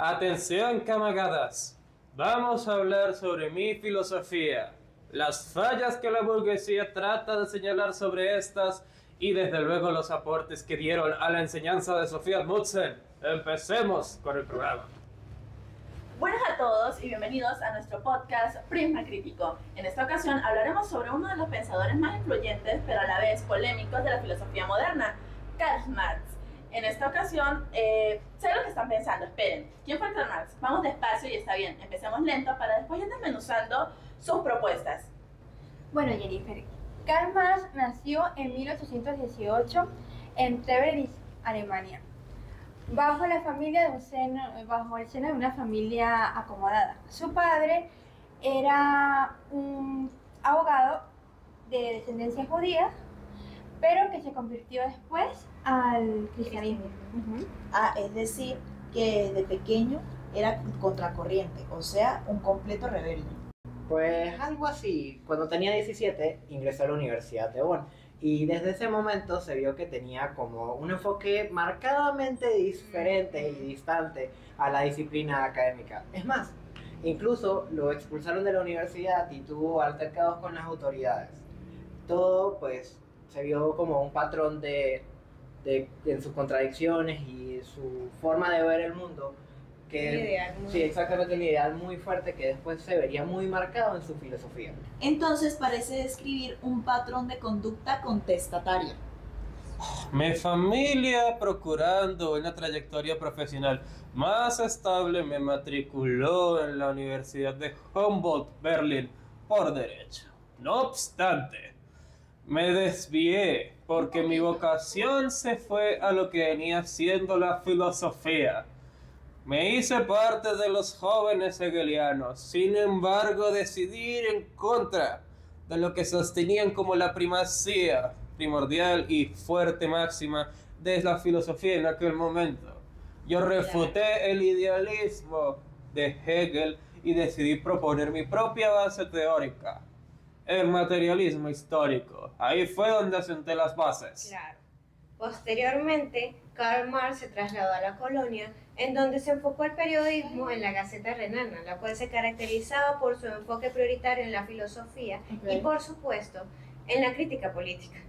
Atención, camaradas. Vamos a hablar sobre mi filosofía, las fallas que la burguesía trata de señalar sobre estas y desde luego los aportes que dieron a la enseñanza de Sofía Mudsen. Empecemos con el programa. Buenas a todos y bienvenidos a nuestro podcast Prisma Crítico. En esta ocasión hablaremos sobre uno de los pensadores más influyentes, pero a la vez polémicos de la filosofía moderna, Karl Marx. En esta ocasión, sé lo que están pensando, esperen, ¿quién fue Karl Marx? Vamos despacio y está bien, empecemos lento para después ir desmenuzando sus propuestas. Bueno, Jennifer, Karl Marx nació en 1818 en Treveris, Alemania, bajo el seno de una familia acomodada. Su padre era un abogado de descendencia judía, pero que se convirtió después al cristianismo. Es decir, que de pequeño era contracorriente, o sea, un completo rebelde. Pues algo así. Cuando tenía 17 ingresó a la Universidad de Bonn y desde ese momento se vio que tenía como un enfoque marcadamente diferente y distante a la disciplina académica. Es más, incluso lo expulsaron de la universidad y tuvo altercados con las autoridades. Todo pues se vio como un patrón en sus contradicciones y su forma de ver el mundo. Sí, exactamente, un ideal muy fuerte que después se vería muy marcado en su filosofía. Entonces parece describir un patrón de conducta contestataria. Mi familia, procurando una trayectoria profesional más estable, me matriculó en la Universidad de Humboldt, Berlín, por derecho. No obstante, me desvié porque mi vocación se fue a lo que venía siendo la filosofía. Me hice parte de los jóvenes hegelianos, sin embargo decidí ir en contra de lo que sostenían como la primacía primordial y fuerte máxima de la filosofía en aquel momento. Yo refuté el idealismo de Hegel y decidí proponer mi propia base teórica, el materialismo histórico. Ahí fue donde asenté las bases. Claro. Posteriormente, Karl Marx se trasladó a la Colonia, en donde se enfocó el periodismo en la Gaceta Renana, la cual se caracterizaba por su enfoque prioritario en la filosofía y, por supuesto, en la crítica política.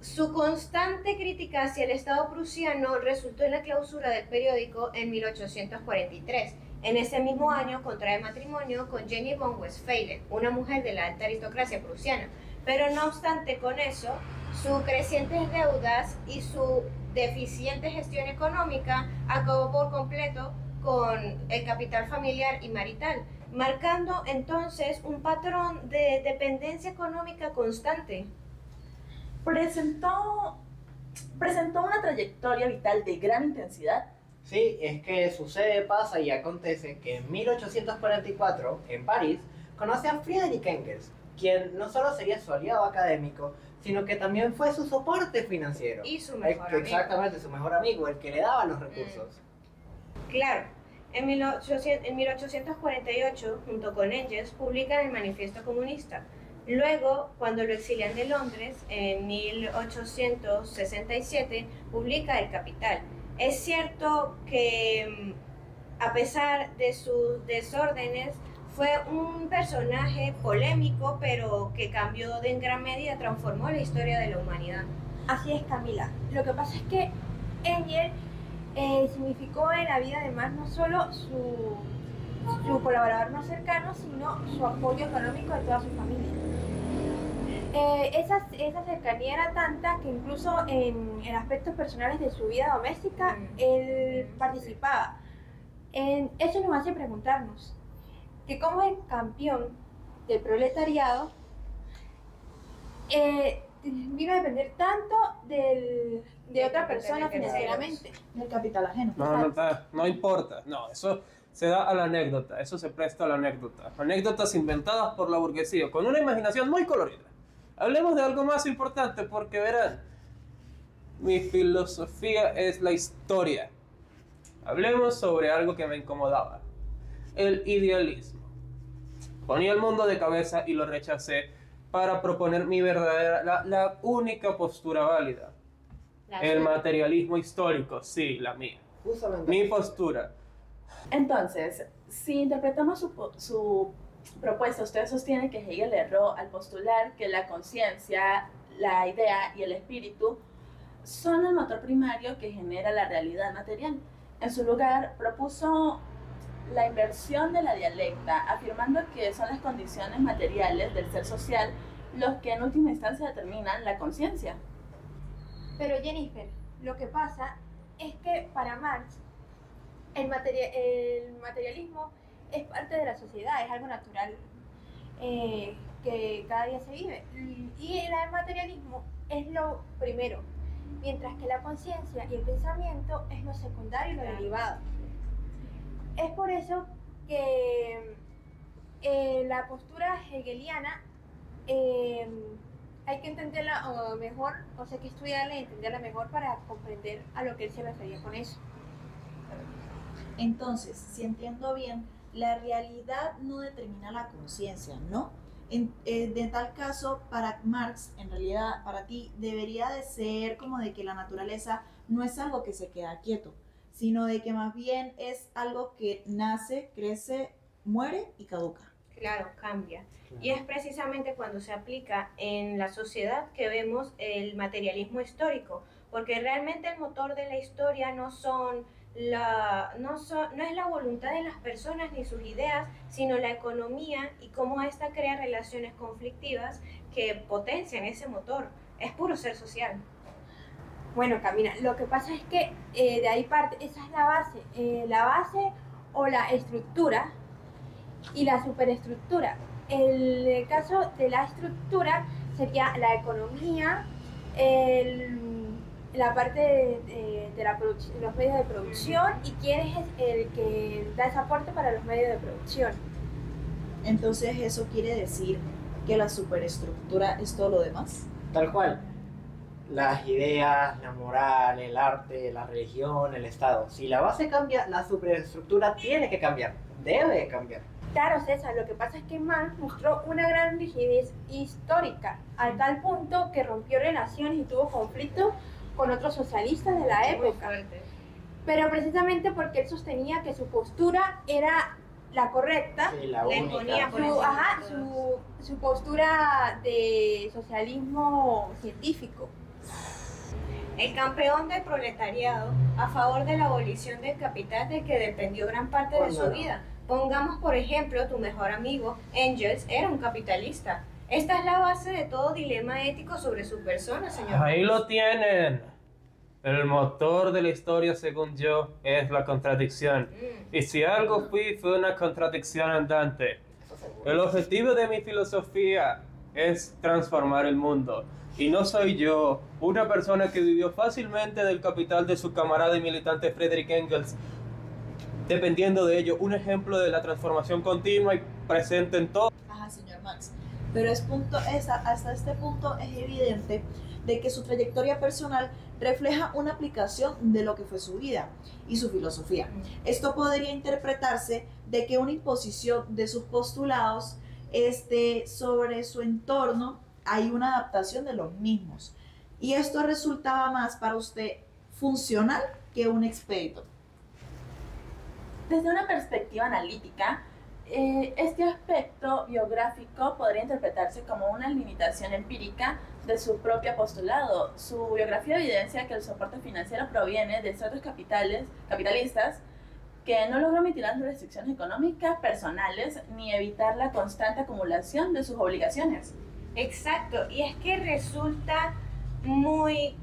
Su constante crítica hacia el Estado prusiano resultó en la clausura del periódico en 1843. En ese mismo año contrae matrimonio con Jenny von Westphalen, una mujer de la alta aristocracia prusiana, pero no obstante con eso, sus crecientes deudas y su deficiente gestión económica acabó por completo con el capital familiar y marital, marcando entonces un patrón de dependencia económica constante. Presentó una trayectoria vital de gran intensidad. Sí, es que sucede, pasa y acontece que en 1844, en París, conoce a Friedrich Engels, quien no solo sería su aliado académico, sino que también fue su soporte financiero. Y su mejor amigo. Exactamente, su mejor amigo, el que le daba los recursos. Claro, en 1848, junto con Engels, publican el Manifiesto Comunista. Luego, cuando lo exilian de Londres, en 1867, publica El Capital. Es cierto que, a pesar de sus desórdenes, fue un personaje polémico, pero que cambió en gran medida, transformó la historia de la humanidad. Así es, Camila. Lo que pasa es que Engels significó en la vida de Marx no solo su colaborador más cercano, sino su apoyo económico de toda su familia. Esa cercanía era tanta que incluso en aspectos personales de su vida doméstica, él participaba. Eso nos hace preguntarnos que como el campeón del proletariado vino a depender tanto de otra persona financieramente, del capital ajeno. No importa, no, eso se da a la anécdota, eso se presta a la anécdota. Anécdotas inventadas por la burguesía, con una imaginación muy colorida. Hablemos de algo más importante porque verán, mi filosofía es la historia. Hablemos sobre algo que me incomodaba, el idealismo. Ponía el mundo de cabeza y lo rechacé para proponer mi verdadera, la única postura válida. El materialismo histórico, sí, la mía. Justamente. Mi postura. Entonces, si interpretamos su propuesta, usted sostiene que Hegel erró al postular que la conciencia, la idea y el espíritu son el motor primario que genera la realidad material. En su lugar, propuso la inversión de la dialecta, afirmando que son las condiciones materiales del ser social los que en última instancia determinan la conciencia. Pero Jennifer, lo que pasa es que para Marx el materialismo es parte de la sociedad, es algo natural que cada día se vive. Y el materialismo es lo primero, mientras que la conciencia y el pensamiento es lo secundario y lo derivado. Es por eso que la postura hegeliana hay que entenderla mejor, o sea, hay que estudiarla y entenderla mejor para comprender a lo que él se refería con eso. Entonces, si entiendo bien, la realidad no determina la conciencia, ¿no? De tal caso, para Marx, en realidad, para ti, debería de ser como de que la naturaleza no es algo que se queda quieto, sino de que más bien es algo que nace, crece, muere y caduca. Claro, cambia. Y es precisamente cuando se aplica en la sociedad que vemos el materialismo histórico, porque realmente el motor de la historia no es la voluntad de las personas ni sus ideas, sino la economía y cómo ésta crea relaciones conflictivas que potencian ese motor. Es puro ser social. Bueno, Camila, lo que pasa es que de ahí parte, esa es la base o la estructura y la superestructura. El caso de la estructura sería la economía, la parte de los medios de producción y quién es el que da ese aporte para los medios de producción. Entonces, ¿eso quiere decir que la superestructura es todo lo demás? Tal cual. Las ideas, la moral, el arte, la religión, el Estado. Si la base cambia, la superestructura tiene que cambiar, debe cambiar. Claro, César, lo que pasa es que Marx mostró una gran rigidez histórica, a tal punto que rompió relaciones y tuvo conflictos con otros socialistas de la época. Pero precisamente porque él sostenía que su postura era la correcta, Sí, la Le única. imponía por su postura de socialismo científico. El campeón del proletariado a favor de la abolición del capital del que dependió gran parte de su Bueno. vida. Pongamos por ejemplo, tu mejor amigo, Engels, era un capitalista. Esta es la base de todo dilema ético sobre su persona, señor. Ahí lo tienen. El motor de la historia, según yo, es la contradicción. Y si algo fue una contradicción andante. El objetivo de mi filosofía es transformar el mundo. Y no soy yo, una persona que vivió fácilmente del capital de su camarada y militante Friedrich Engels, dependiendo de ello, un ejemplo de la transformación continua y presente en todo. Ajá, señor Max. Pero hasta este punto es evidente de que su trayectoria personal refleja una aplicación de lo que fue su vida y su filosofía. Esto podría interpretarse de que una imposición de sus postulados sobre su entorno hay una adaptación de los mismos. Y esto resultaba más para usted funcional que un expedito. Desde una perspectiva analítica, este aspecto biográfico podría interpretarse como una limitación empírica de su propio postulado. Su biografía evidencia que el soporte financiero proviene de estratos capitalistas que no logró mitigar las restricciones económicas personales ni evitar la constante acumulación de sus obligaciones. Exacto, y es que resulta muy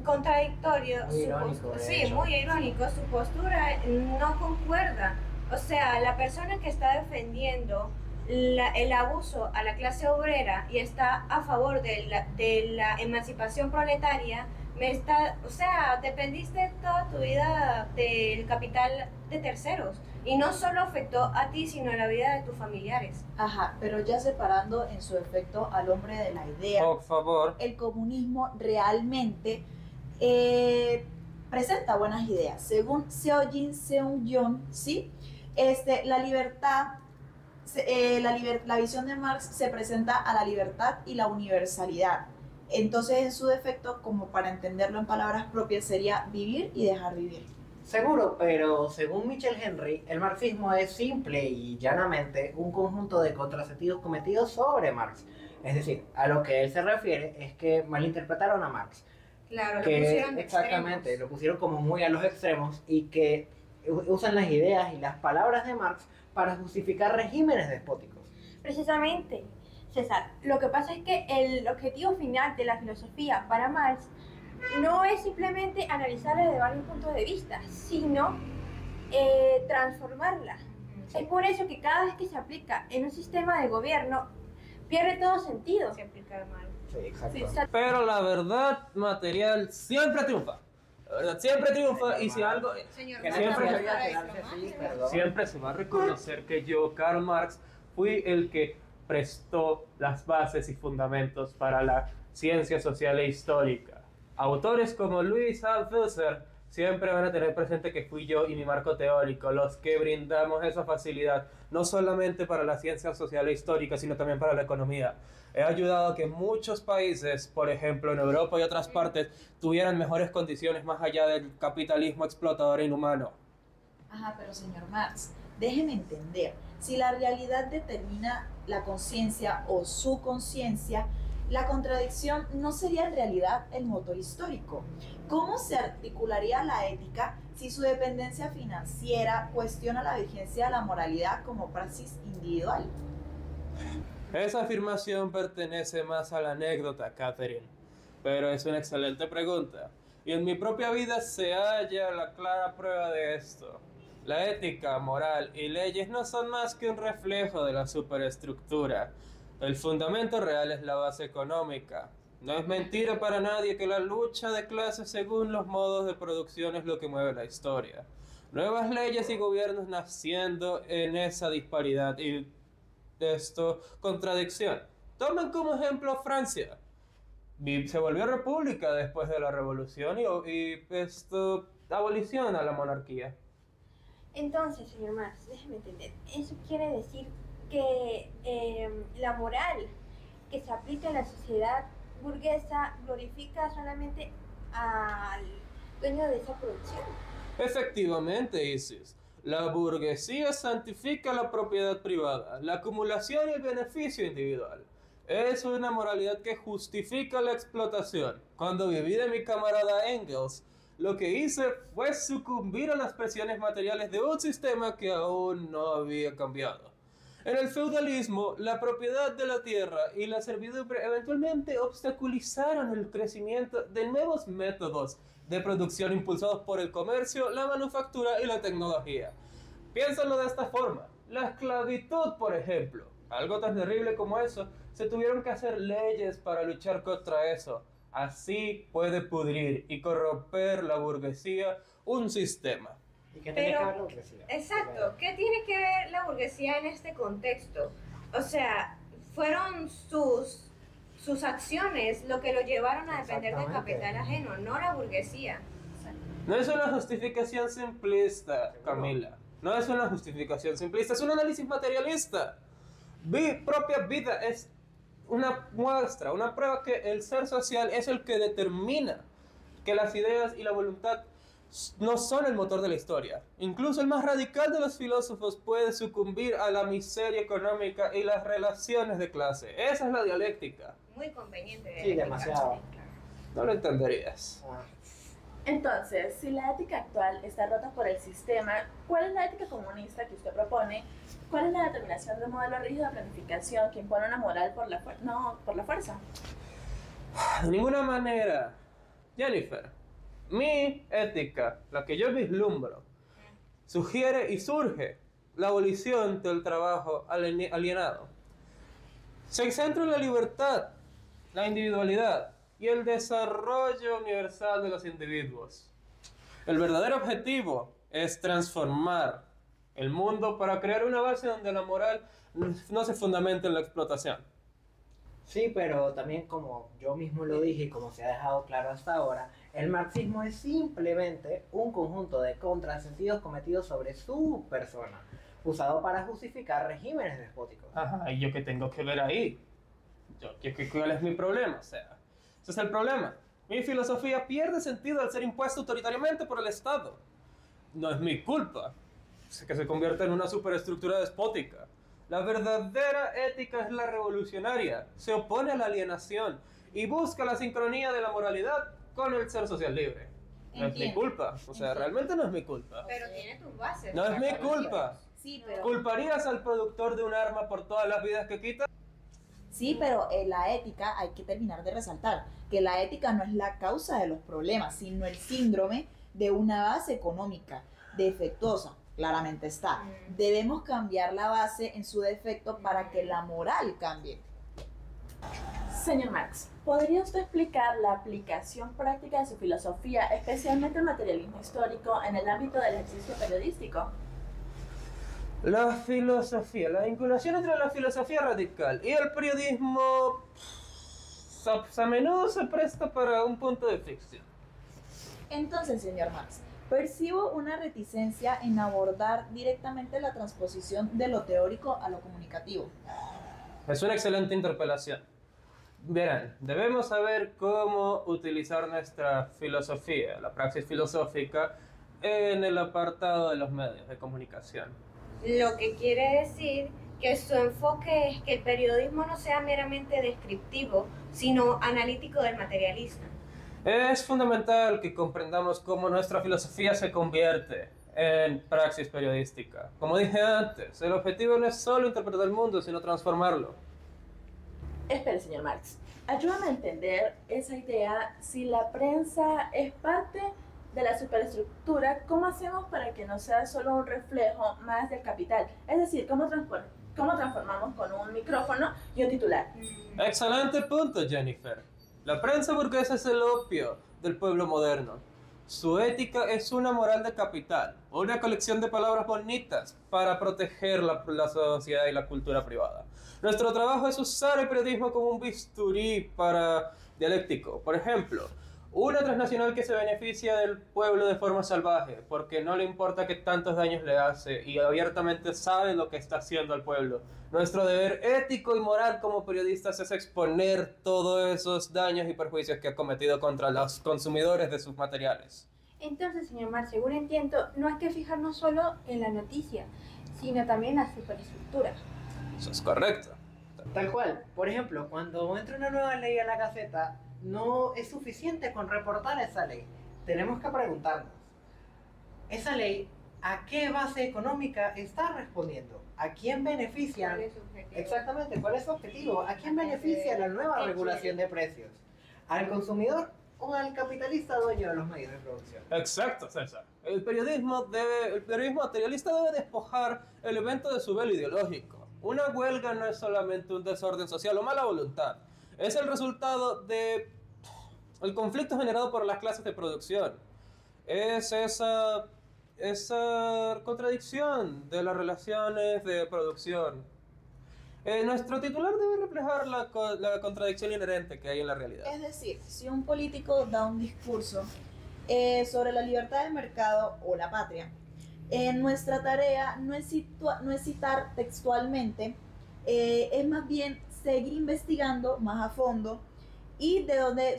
contradictorio, Muy irónico, de sí, hecho. muy irónico, su postura no concuerda. O sea, la persona que está defendiendo el abuso a la clase obrera y está a favor de la emancipación proletaria, o sea, dependiste toda tu vida del capital de terceros y no solo afectó a ti, sino a la vida de tus familiares. Ajá, pero ya separando en su efecto al hombre de la idea, Por favor. el comunismo realmente presenta buenas ideas. Según Seojin Seung-yeon, ¿sí? La libertad, la visión de Marx se presenta a la libertad y la universalidad. Entonces, en su defecto, como para entenderlo en palabras propias, sería vivir y dejar vivir. Seguro, pero según Michel Henry, el marxismo es simple y llanamente un conjunto de contrasentidos cometidos sobre Marx. Es decir, a lo que él se refiere es que malinterpretaron a Marx. Claro, lo Que pusieron exactamente, extremos. lo pusieron como muy a los extremos y que usan las ideas y las palabras de Marx para justificar regímenes despóticos. Precisamente, César, lo que pasa es que el objetivo final de la filosofía para Marx no es simplemente analizarla desde varios puntos de vista, sino transformarla. Es por eso que cada vez que se aplica en un sistema de gobierno, pierde todo sentido. Se aplica mal. Sí, exacto. Sí, Pero la verdad material siempre triunfa. La verdad siempre triunfa y si algo... Señor, Que no siempre- se debería trata de quedarse esto, así, ¿no? perdón. Siempre se va a reconocer que yo, Karl Marx, fui el que prestó las bases y fundamentos para la ciencia social e histórica. Autores como Louis Althusser siempre van a tener presente que fui yo y mi marco teórico los que brindamos esa facilidad, no solamente para la ciencia social e histórica, sino también para la economía. He ayudado a que muchos países, por ejemplo en Europa y otras partes, tuvieran mejores condiciones más allá del capitalismo explotador e inhumano. Ajá, pero señor Marx, déjeme entender, si la realidad determina la conciencia o su conciencia, la contradicción no sería en realidad el motor histórico. ¿Cómo se articularía la ética si su dependencia financiera cuestiona la vigencia de la moralidad como praxis individual? Esa afirmación pertenece más a la anécdota, Catherine, pero es una excelente pregunta. Y en mi propia vida se halla la clara prueba de esto. La ética, moral y leyes no son más que un reflejo de la superestructura. El fundamento real es la base económica. No es mentira para nadie que la lucha de clases según los modos de producción es lo que mueve la historia. Nuevas leyes y gobiernos naciendo en esa disparidad y contradicción. Tomen como ejemplo Francia. Se volvió república después de la revolución y abolición a la monarquía. Entonces, señor Marx, déjeme entender, eso quiere decir que la moral que se aplica en la sociedad burguesa glorifica solamente al dueño de esa producción. Efectivamente, Isis. La burguesía santifica la propiedad privada, la acumulación y el beneficio individual. Es una moralidad que justifica la explotación. Cuando viví de mi camarada Engels, lo que hice fue sucumbir a las presiones materiales de un sistema que aún no había cambiado. En el feudalismo, la propiedad de la tierra y la servidumbre eventualmente obstaculizaron el crecimiento de nuevos métodos de producción impulsados por el comercio, la manufactura y la tecnología. Piénsalo de esta forma. La esclavitud, por ejemplo, algo tan terrible como eso, se tuvieron que hacer leyes para luchar contra eso. Así puede pudrir y corromper la burguesía un sistema. ¿Y qué tiene Pero- que ver la burguesía? Exacto. ¿Qué tiene que ver la burguesía en este contexto? O sea, fueron sus acciones lo que lo llevaron a depender del Exactamente. capital ajeno, no la burguesía. No es una justificación simplista, Camila. No es una justificación simplista, es un análisis materialista. Mi propia vida es una muestra, una prueba que el ser social es el que determina que las ideas y la voluntad no son el motor de la historia. Incluso el más radical de los filósofos puede sucumbir a la miseria económica y las relaciones de clase. Esa es la dialéctica. Muy conveniente. de Sí, ética. demasiado. Sí, claro. No lo entenderías. Ah, Entonces, si la ética actual está rota por el sistema, ¿cuál es la ética comunista que usted propone? ¿Cuál es la determinación de un modelo rígido de planificación que impone una moral por la fuerza? De ninguna manera. Jennifer, mi ética, la que yo vislumbro, sugiere y surge la abolición del trabajo alienado. Se centra en la libertad, la individualidad y el desarrollo universal de los individuos. El verdadero objetivo es transformar el mundo para crear una base donde la moral no se fundamenta en la explotación. sí, pero también como yo mismo lo dije y como se ha dejado claro hasta ahora, el marxismo es simplemente un conjunto de contrasentidos cometidos sobre su persona, usado para justificar regímenes despóticos. Ajá, ¿y yo qué tengo que ver ahí? ¿Cuál es mi problema? O sea, ese es el problema. Mi filosofía pierde sentido al ser impuesta autoritariamente por el Estado. no es mi culpa que se convierta en una superestructura despótica. La verdadera ética es la revolucionaria, se opone a la alienación y busca la sincronía de la moralidad con el ser social libre. No es mi Entiendo. culpa, o sea, realmente no es mi culpa. Pero tiene tus bases. No es mi culpa. Sí, pero, ¿Culparías al productor de un arma por todas las vidas que quita? sí, pero la ética hay que terminar de resaltar que la ética no es la causa de los problemas, sino el síndrome de una base económica defectuosa. Claramente está. Debemos cambiar la base en su defecto para que la moral cambie. Señor Marx, ¿podría usted explicar la aplicación práctica de su filosofía, especialmente el materialismo histórico, en el ámbito del ejercicio periodístico? La filosofía, la vinculación entre la filosofía radical y el periodismo a menudo se presta para un punto de ficción. Entonces, señor Marx, percibo una reticencia en abordar directamente la transposición de lo teórico a lo comunicativo. Es una excelente interpelación. Verán, debemos saber cómo utilizar nuestra filosofía, la praxis filosófica, en el apartado de los medios de comunicación. Lo que quiere decir que su enfoque es que el periodismo no sea meramente descriptivo, sino analítico del materialismo. Es fundamental que comprendamos cómo nuestra filosofía se convierte en praxis periodística. Como dije antes, el objetivo no es solo interpretar el mundo, sino transformarlo. Espere, señor Marx. Ayúdame a entender esa idea. Si la prensa es parte de la superestructura, ¿cómo hacemos para que no sea solo un reflejo más del capital? Es decir, ¿cómo transformamos con un micrófono y un titular? Excelente punto, Jennifer. La prensa burguesa es el opio del pueblo moderno. Su ética es una moral de capital, una colección de palabras bonitas para proteger la sociedad y la cultura privada. Nuestro trabajo es usar el periodismo como un bisturí para dialéctico. Por ejemplo, una transnacional que se beneficia del pueblo de forma salvaje, porque no le importa qué tantos daños le hace y abiertamente sabe lo que está haciendo al pueblo. Nuestro deber ético y moral como periodistas es exponer todos esos daños y perjuicios que ha cometido contra los consumidores de sus materiales. Entonces, señor Mar, según entiendo, no hay que fijarnos solo en la noticia, sino también en la superestructura. Eso es correcto. Tal cual. Por ejemplo, cuando entra una nueva ley a la Gaceta, no es suficiente con reportar esa ley. Tenemos que preguntarnos, ¿esa ley a qué base económica está respondiendo? ¿A quién beneficia? ¿Cuál es su objetivo? Exactamente, ¿cuál es su objetivo? ¿A quién beneficia la nueva regulación de precios? ¿Al consumidor o al capitalista dueño de los medios de producción? Exacto, César. El periodismo materialista debe despojar el evento de su velo ideológico. Una huelga no es solamente un desorden social o mala voluntad. Es el resultado de el conflicto generado por las clases de producción. Es esa contradicción de las relaciones de producción. Nuestro titular debe reflejar la contradicción inherente que hay en la realidad. Es decir, si un político da un discurso sobre la libertad del mercado o la patria, nuestra tarea no es citar textualmente, es más bien seguir investigando más a fondo y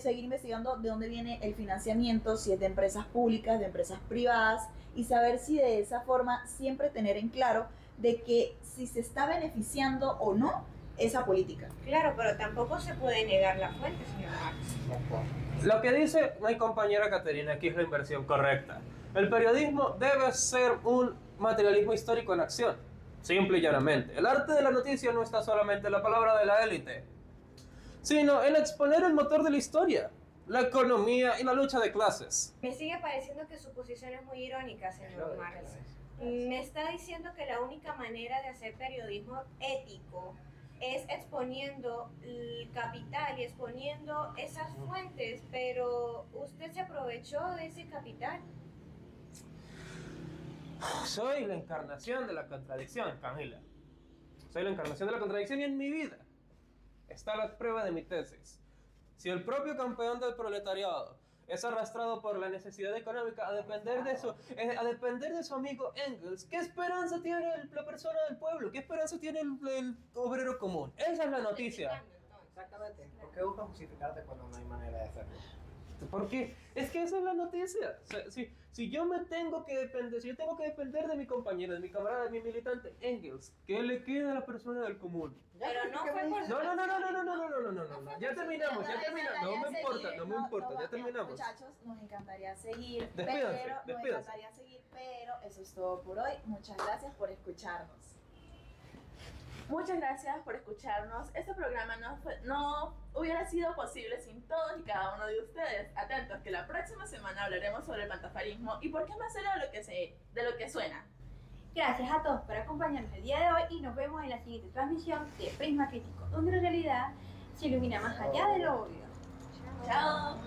seguir investigando de dónde viene el financiamiento, si es de empresas públicas, de empresas privadas, y saber si de esa forma siempre tener en claro de que si se está beneficiando o no esa política. Claro, pero tampoco se puede negar la fuente, señor Marx. Lo que dice mi compañera Caterina aquí es la inversión correcta. El periodismo debe ser un materialismo histórico en acción, simple y llanamente. El arte de la noticia no está solamente en la palabra de la élite, sino en exponer el motor de la historia, la economía y la lucha de clases. Me sigue pareciendo que su posición es muy irónica, señor Marx. Me está diciendo que la única manera de hacer periodismo ético es exponiendo el capital y exponiendo esas fuentes, pero usted se aprovechó de ese capital. Soy la encarnación de la contradicción, Camila. Soy la encarnación de la contradicción y en mi vida está la prueba de mi tesis. Si el propio campeón del proletariado es arrastrado por la necesidad económica a depender de su amigo Engels, ¿qué esperanza tiene la persona del pueblo? ¿Qué esperanza tiene el obrero común? Esa es la noticia. Exactamente. ¿Por qué buscas justificarte cuando no hay manera de hacerlo? Porque es que esa es la noticia. O sea, si yo me tengo que depender, si yo tengo que depender de mi compañero, de mi camarada, de mi militante Engels, ¿qué le queda a la persona del común? Pero no fue por No. Ya terminamos. No me importa, ya terminamos. Muchachos, nos encantaría seguir, Despídanse. pero eso es todo por hoy. Muchas gracias por escucharnos. Muchas gracias por escucharnos. Este programa no hubiera sido posible sin todos y cada uno de ustedes. Atentos que la próxima semana hablaremos sobre el pantafarismo y por qué es más serio de lo que suena. Gracias a todos por acompañarnos el día de hoy y nos vemos en la siguiente transmisión de Prisma Crítico, donde la realidad se ilumina más allá de lo obvio. Chao.